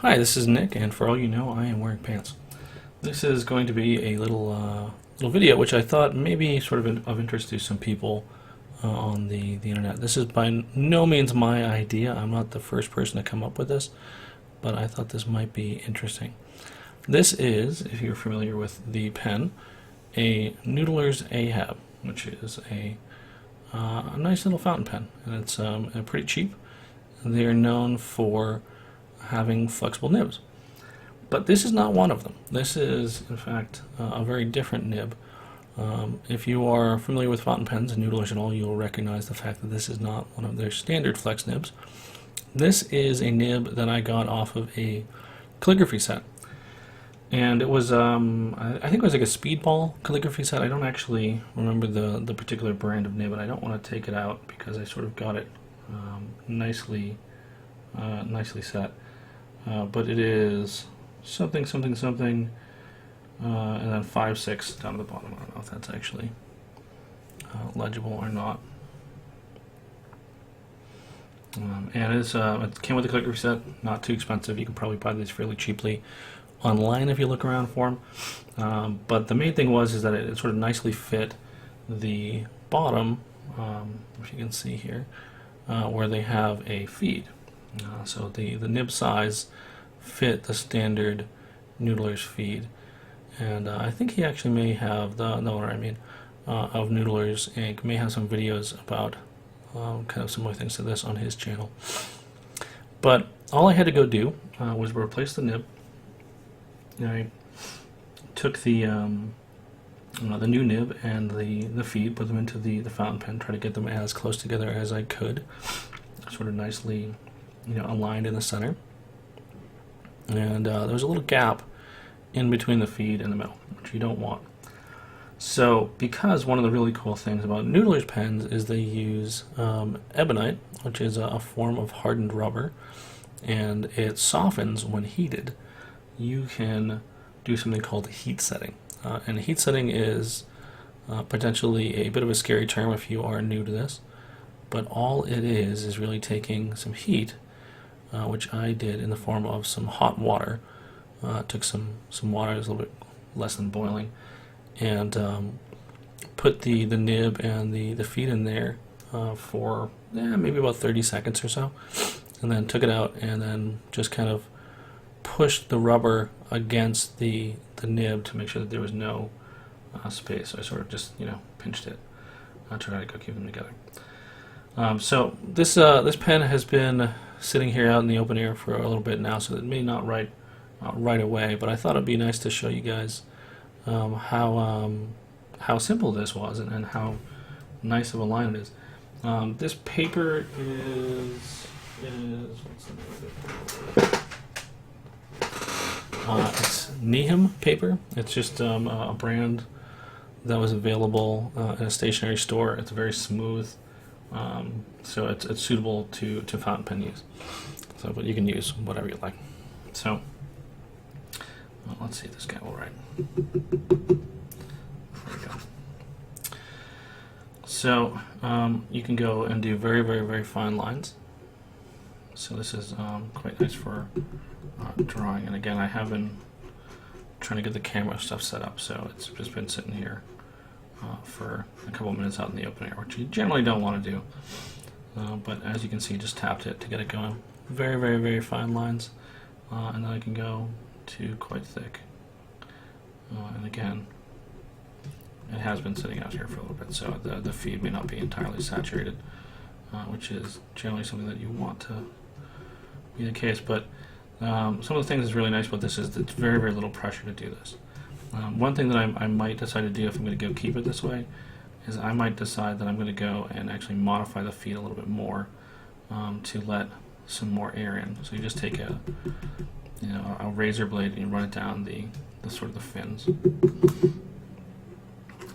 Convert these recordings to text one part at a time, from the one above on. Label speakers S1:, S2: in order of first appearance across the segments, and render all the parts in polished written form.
S1: Hi, this is Nick, and for all you know, I am wearing pants. This is going to be a little video which I thought maybe sort of interest to some people on the internet. This is by no means my idea. I'm not the first person to come up with this, but I thought this might be interesting. This is, if you're familiar with the pen, a Noodlers ahab, which is a nice little fountain pen, and it's pretty cheap. They are known for having flexible nibs. But this is not one of them. This is, in fact, a very different nib. If you are familiar with fountain pens and Noodlers and all, you'll recognize the fact that this is not one of their standard flex nibs. This is a nib that I got off of a calligraphy set. And it was, I think it was like a speedball calligraphy set. I don't actually remember the particular brand of nib, and I don't want to take it out because I sort of got it nicely set. But it is something, and then 5-6 down at the bottom. I don't know if that's actually legible or not. And it came with a calligraphy set, not too expensive. You can probably buy these fairly cheaply online if you look around for them. But the main thing is that it sort of nicely fit the bottom, if you can see here, where they have a feed. So the nib size fit the standard Noodlers feed, and I think he actually may have the owner, of Noodlers Inc. may have some videos about kind of similar things to this on his channel. But all I had to go do was replace the nib. I took the new nib and the feed, put them into the fountain pen, try to get them as close together as I could, sort of nicely aligned in the center. And there was a little gap in between the feed and the middle, which you don't want. So, because one of the really cool things about Noodlers pens is they use ebonite, which is a form of hardened rubber, and it softens when heated. You can do something called heat setting. And heat setting is potentially a bit of a scary term if you are new to this, but all it is really taking some heat, which I did in the form of some hot water. Took some water, it was a little bit less than boiling, and put the nib and the feed in there for maybe about 30 seconds or so, and then took it out and then just kind of pushed the rubber against the nib to make sure that there was no space. So I sort of just pinched it, tried to go keep them together. So this pen has been sitting here out in the open air for a little bit now, so it may not write right away, but I thought it'd be nice to show you guys how simple this was and how nice of a line it is. This paper is what's the name of it? It's Nehem paper. It's just a brand that was available in a stationery store. It's very smooth. So it's suitable to fountain pen use. So, but you can use whatever you like. So, let's see if this guy will write. There we go. So, you can go and do very, very, very fine lines. So this is quite nice for drawing. And again, I have been trying to get the camera stuff set up, so it's just been sitting here for a couple of minutes out in the open air, which you generally don't want to do. But as you can see, just tapped it to get it going. Very, very, very fine lines. And then I can go to quite thick. And again, it has been sitting out here for a little bit, so the feed may not be entirely saturated, which is generally something that you want to be the case. But some of the things that's really nice about this is that it's very, very little pressure to do this. One thing that I might decide to do if I'm going to go keep it this way is I might decide that I'm going to go and actually modify the feed a little bit more to let some more air in. So you just take a razor blade and you run it down the sort of the fins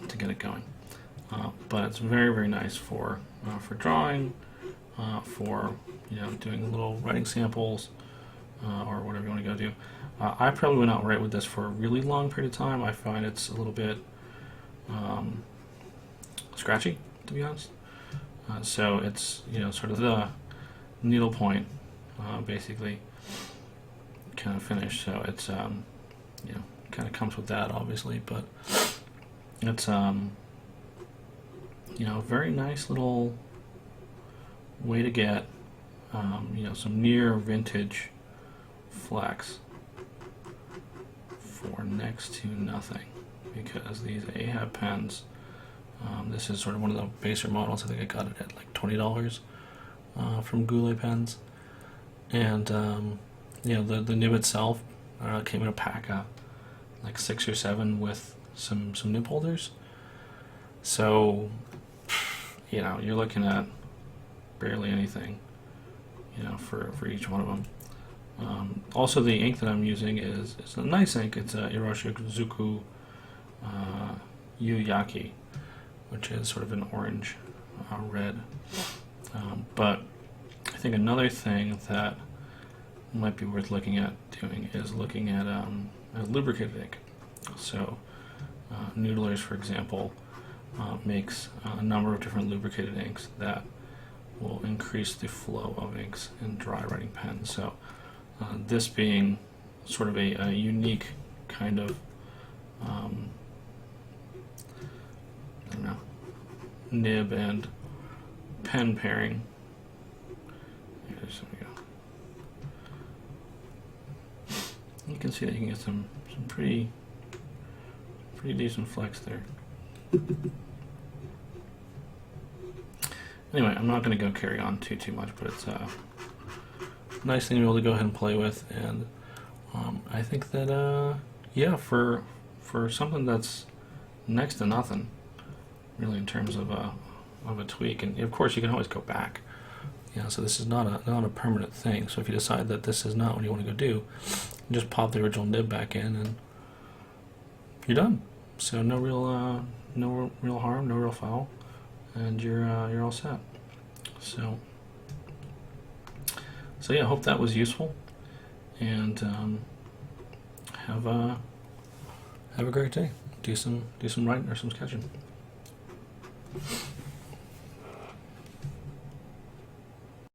S1: to get it going. But it's very, very nice for drawing, for doing little writing samples, or whatever you want to go do. I probably would not write with this for a really long period of time. I find it's a little bit scratchy, to be honest. So it's sort of the needle point basically kind of finish. So it's you know, kind of comes with that obviously, but it's you know, a very nice little way to get you know, some near vintage flex for next to nothing, because these Ahab pens, this is sort of one of the baser models. I think I got it at like $20 from Goulet Pens, and you know, the nib itself came in a pack of like 6 or 7 with some nib holders. So you know, you're looking at barely anything, you know, for each one of them. Also, the ink that I'm using is a nice ink. It's a Iroshizuku Yuyaki, which is sort of an orange red. But I think another thing that might be worth looking at doing is looking at a lubricated ink. So Noodlers, for example, makes a number of different lubricated inks that will increase the flow of inks in dry writing pens. So this being sort of a unique kind of I don't know, nib and pen pairing. There we go. You can see that you can get some pretty decent flex there. Anyway, I'm not going to go carry on too much, but it's a nice thing to be able to go ahead and play with, and I think that yeah, for something that's next to nothing, really, in terms of a tweak, and of course you can always go back. Yeah, so this is not a permanent thing. So if you decide that this is not what you want to go do, you just pop the original nib back in, and you're done. So no real harm, no real foul, and you're all set. So yeah, I hope that was useful, and have a great day. Do some writing or some sketching.